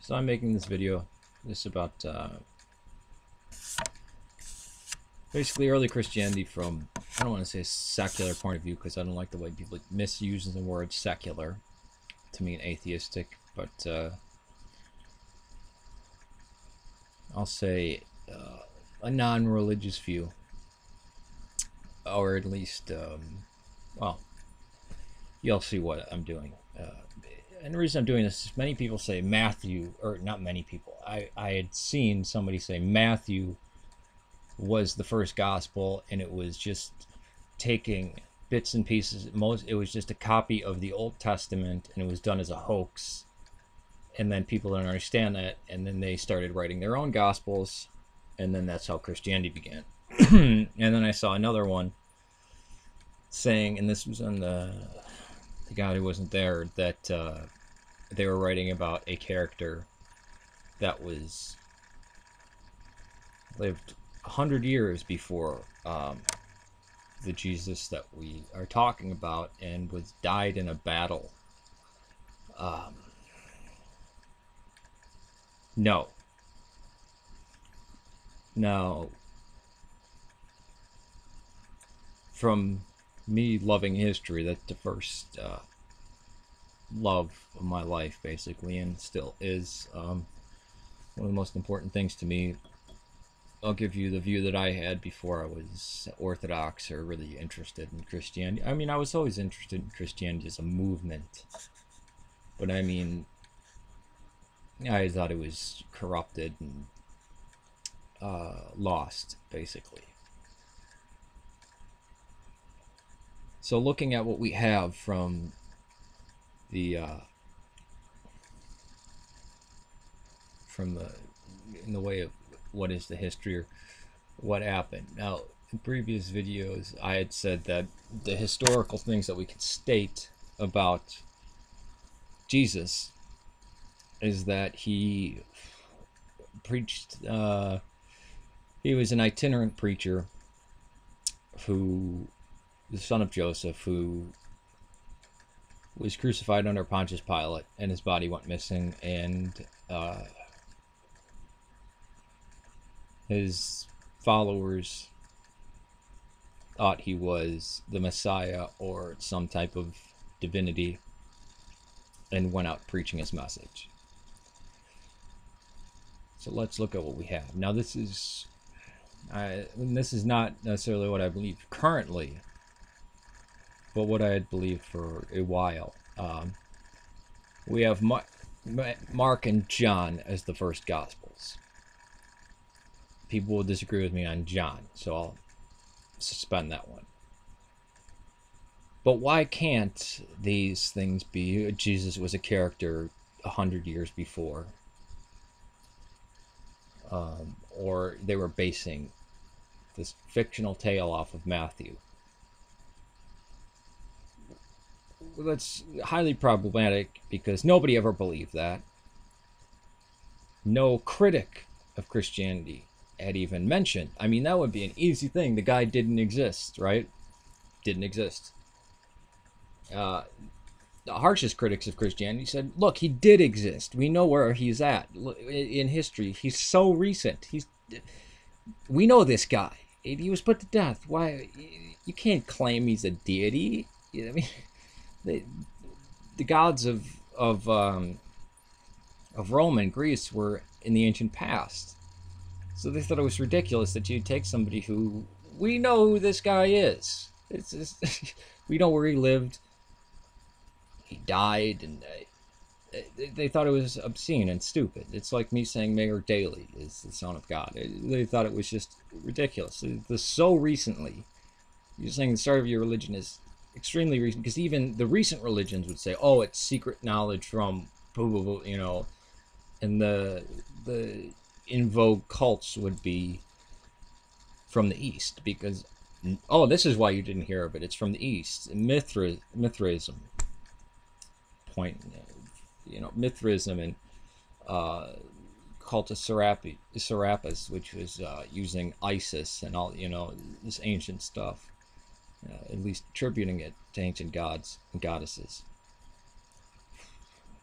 So I'm making this video. This is about basically early Christianity from, I don't want to say a secular point of view because I don't like the way people misuse the word secular to mean atheistic, but I'll say a non-religious view, or at least, well, you'll see what I'm doing. And the reason I'm doing this is many people say Matthew, or not many people, I had seen somebody say Matthew was the first gospel and it was just taking bits and pieces. It was just a copy of the Old Testament and it was done as a hoax. And then people didn't understand that, and then they started writing their own gospels, and then that's how Christianity began. And then I saw another one saying, and this was on the guy who wasn't there, that they were writing about a character that was lived 100 years before the Jesus that we are talking about, and was died in a battle. No. Now, from me loving history, that's the first love of my life, basically, and still is one of the most important things to me. I'll give you the view that I had before I was Orthodox or really interested in Christianity. I mean, I was always interested in Christianity as a movement, but I mean, I thought it was corrupted and lost, basically. So looking at what we have from the in the way of what is the history or what happened. Now, in previous videos, I had said that the historical things that we could state about Jesus is that he preached, he was an itinerant preacher who, the son of Joseph, who was crucified under Pontius Pilate, and his body went missing, and his followers thought he was the Messiah or some type of divinity, and went out preaching his message. So let's look at what we have. Now this is not necessarily what I believe currently, but what I had believed for a while. We have Mark and John as the first Gospels. People will disagree with me on John, so I'll suspend that one. But why can't these things be Jesus was a character 100 years before? Or they were basing this fictional tale off of Matthew. That's highly problematic because nobody ever believed that. No critic of Christianity had even mentioned. I mean, that would be an easy thing. The guy didn't exist, right? Didn't exist. The harshest critics of Christianity said, look, he did exist. We know where he's at in history. He's so recent. We know this guy. He was put to death. Why? You can't claim he's a deity. I mean, the gods of Rome and Greece were in the ancient past. So they thought it was ridiculous that you'd take somebody who, we know who this guy is. It's just, we know where he lived. He died, and they thought it was obscene and stupid. It's like me saying Mayor Daley is the son of God. They thought it was just ridiculous. So recently, you're saying the start of your religion is extremely recent, because even the recent religions would say, oh, it's secret knowledge from, you know, and the in vogue cults would be from the East, because, oh, this is why you didn't hear of it. It's from the East. Mithraism. Point, you know, Mithraism and cult of Serapis, which was using Isis and all, you know, this ancient stuff, at least attributing it to ancient gods and goddesses.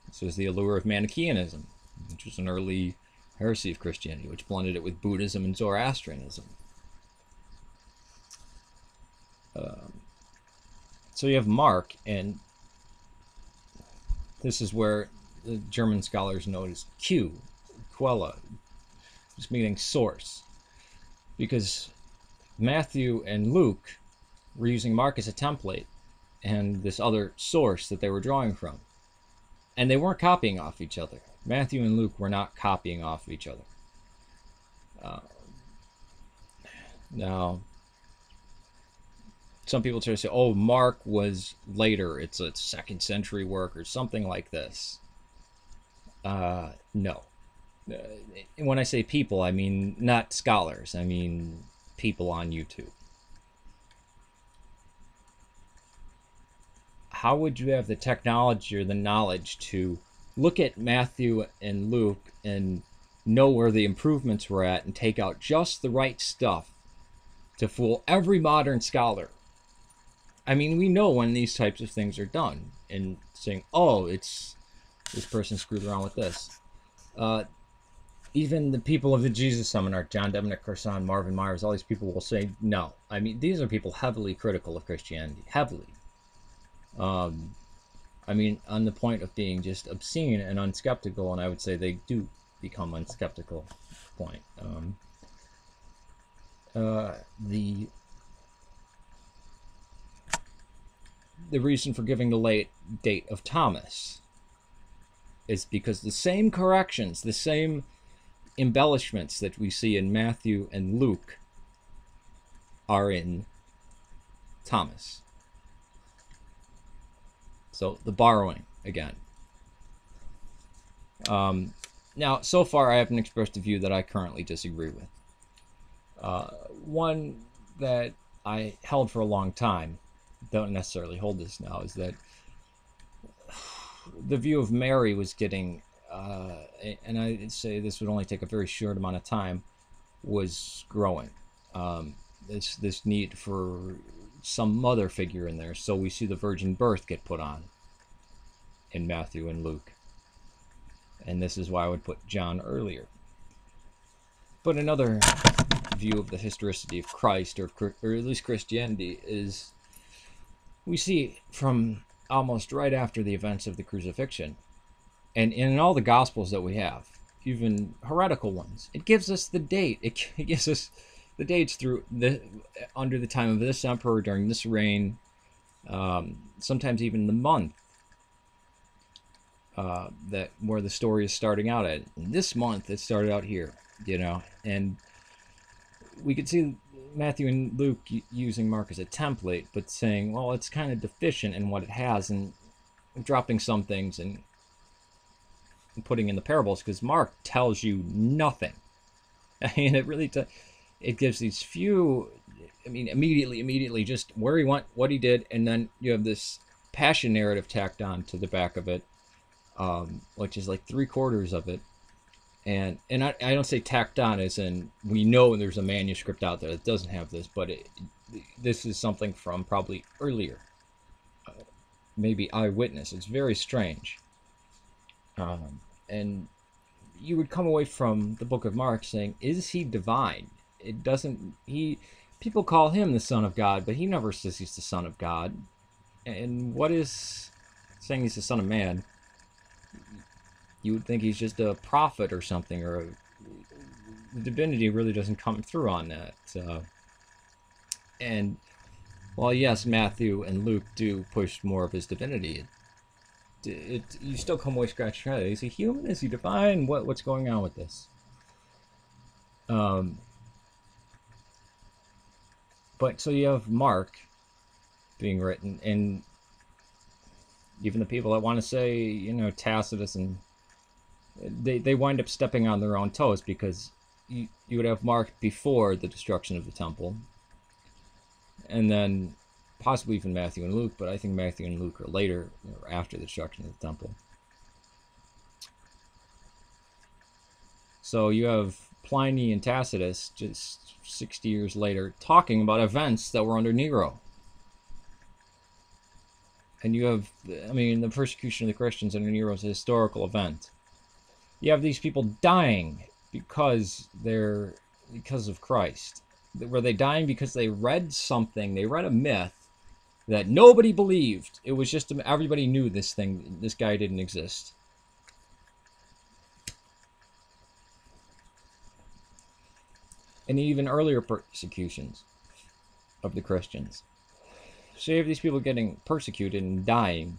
This was the allure of Manichaeanism. which was an early heresy of Christianity, which blended it with Buddhism and Zoroastrianism. So you have Mark, and this is where the German scholars notice Q, Quella, just meaning source. Because Matthew and Luke were using Mark as a template and this other source that they were drawing from. And they weren't copying off each other. Matthew and Luke were not copying off each other. Now, some people try to say, oh, Mark was later. It's a 2nd century work or something like this. No. When I say people, I mean not scholars. I mean people on YouTube. How would you have the technology or the knowledge to look at Matthew and Luke and know where the improvements were at and take out just the right stuff to fool every modern scholar? I mean, we know when these types of things are done and saying, oh, it's this person screwed around with this. Even the people of the Jesus Seminar, John Dominic Carson, Marvin Myers, all these people will say no. I mean, these are people heavily critical of Christianity, heavily. I mean, on the point of being just obscene and unskeptical, and I would say they do become unskeptical. Point. The reason for giving the late date of Thomas is because the same corrections, the same embellishments that we see in Matthew and Luke are in Thomas. So the borrowing again. Now, so far I haven't expressed a view that I currently disagree with. One that I held for a long time, don't necessarily hold this now, is that the view of Mary was getting, and I'd say this would only take a very short amount of time, was growing. This need for some mother figure in there, so we see the virgin birth get put on in Matthew and Luke. And this is why I would put John earlier. But another view of the historicity of Christ, or at least Christianity, is we see from almost right after the events of the crucifixion, and in all the Gospels that we have, even heretical ones, it gives us the date. It gives us the dates through under the time of this emperor, during this reign, sometimes even the month that where the story is starting out at. And this month it started out here, and we could see Matthew and Luke using Mark as a template, but saying, well, it's kind of deficient in what it has, and dropping some things and putting in the parables, because Mark tells you nothing. I mean, it really it gives these few, I mean, immediately just where he went, what he did, and then you have this passion narrative tacked on to the back of it, which is like 3/4 of it. And I don't say tacked on as in we know there's a manuscript out there that doesn't have this, but this is something from probably earlier, maybe eyewitness. It's very strange. And you would come away from the book of Mark saying, is he divine? It doesn't, people call him the Son of God, but he never says he's the Son of God. And what is saying he's the Son of Man? You would think he's just a prophet or something, or the divinity really doesn't come through on that. And while yes, Matthew and Luke do push more of his divinity, you still come away scratching your head. Is he human? Is he divine? What's going on with this? But so you have Mark being written, and even the people that want to say, Tacitus, and they wind up stepping on their own toes, because you would have Mark before the destruction of the temple, and then possibly even Matthew and Luke, but I think Matthew and Luke are later, or after the destruction of the temple. So you have Pliny and Tacitus just 60 years later talking about events that were under Nero. And you have, the persecution of the Christians under Nero is a historical event. You have these people dying because of Christ. Were they dying because they read something? They read a myth that nobody believed. It was just everybody knew this guy didn't exist. And even earlier persecutions of the Christians. So you have these people getting persecuted and dying.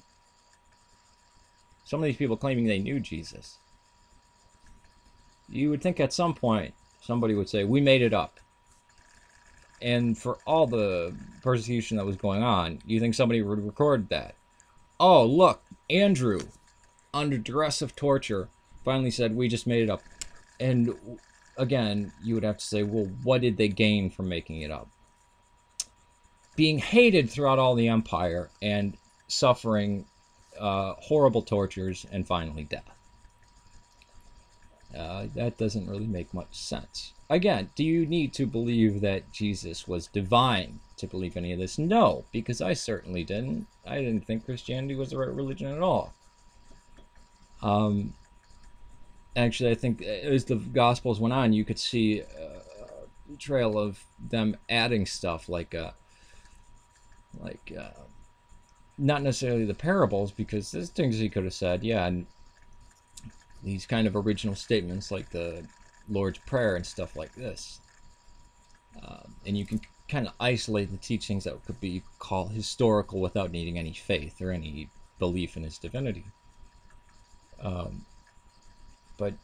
Some of these people claiming they knew Jesus. You would think at some point somebody would say, we made it up. And for all the persecution that was going on, you think somebody would record that. Oh, look, Andrew, under duress of torture, finally said, we just made it up. And again, you would have to say, well, what did they gain from making it up? Being hated throughout all the empire and suffering horrible tortures and finally death. That doesn't really make much sense. Again, do you need to believe that Jesus was divine to believe any of this? No, because I certainly didn't. I didn't think Christianity was the right religion at all. Actually, I think as the Gospels went on, you could see a trail of them adding stuff like not necessarily the parables, because there's things he could have said, yeah, and these kind of original statements like the Lord's Prayer and stuff like this. And you can kind of isolate the teachings that could be called historical without needing any faith or any belief in his divinity. But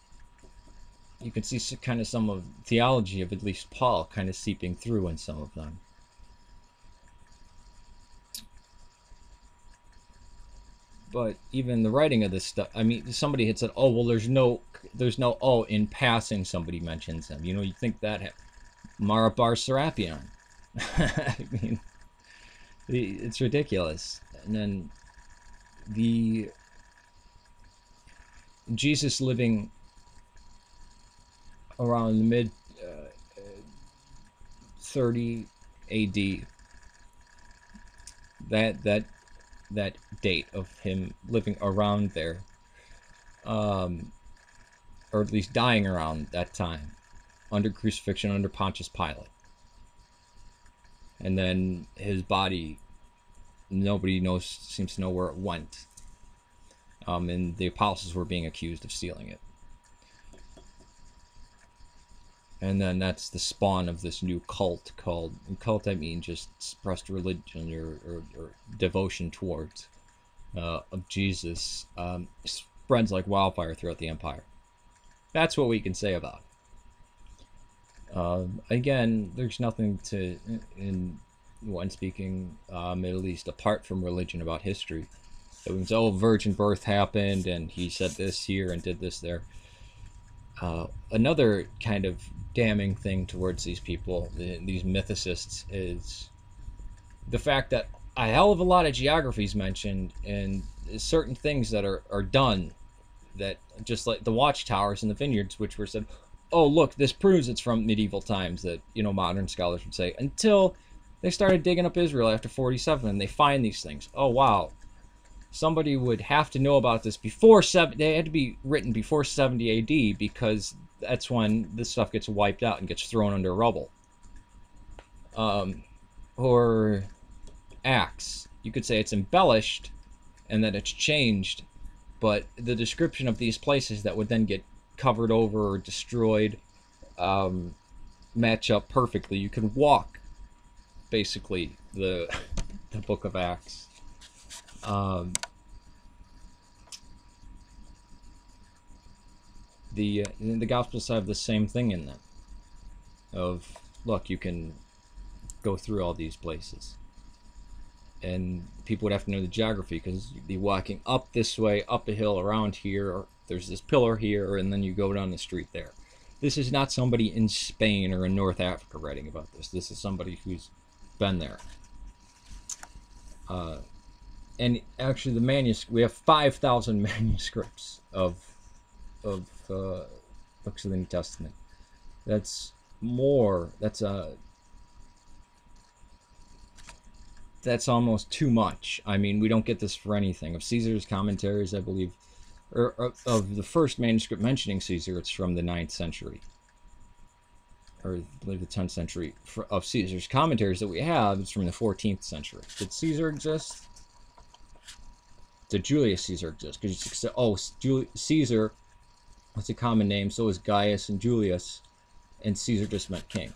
you can see kind of some of theology of at least Paul kind of seeping through in some of them. But even the writing of this stuff, I mean, somebody had said, oh, well, there's no, oh, in passing somebody mentions him. You know, you think that, Mara Bar Serapion. I mean, it's ridiculous. And then the Jesus living around the mid 30 AD, that date of him living around there, or at least dying around that time, under crucifixion under Pontius Pilate. And then his body, nobody seems to know where it went. And the apostles were being accused of stealing it. And then that's the spawn of this new cult called, cult I mean just suppressed religion or devotion towards of Jesus, spreads like wildfire throughout the empire. That's what we can say about it. Again, there's nothing to, in one speaking Middle East, apart from religion, about history. It was, oh, virgin birth happened and he said this here and did this there. Another kind of damning thing towards these people, these mythicists, is the fact that a hell of a lot of geography is mentioned and certain things that are done, that just like the watchtowers and the vineyards, which were said, oh, look, this proves it's from medieval times, that, you know, modern scholars would say, until they started digging up Israel after 47 and they find these things. Oh, wow. Somebody would have to know about this before they had to be written before 70 AD, because that's when this stuff gets wiped out and gets thrown under rubble. Or Acts, you could say it's embellished and that it's changed, but the description of these places that would then get covered over or destroyed match up perfectly. You can walk basically the book of Acts. The Gospels have the same thing in them. Of, look, you can go through all these places, and people would have to know the geography, because you'd be walking up this way, up a hill, around here, or there's this pillar here, and then you go down the street there. This is not somebody in Spain or in North Africa writing about this. This is somebody who's been there. And actually, the manuscript, we have 5,000 manuscripts of books of the New Testament. That's more. That's almost too much. I mean, we don't get this for anything. Of Caesar's commentaries, I believe or of the first manuscript mentioning Caesar, it's from the 9th century, or I believe the 10th century. Of Caesar's commentaries that we have is from the 14th century. Did Caesar exist? Did Julius Caesar exist? Because Caesar was a common name, so was Gaius and Julius, and Caesar just meant king.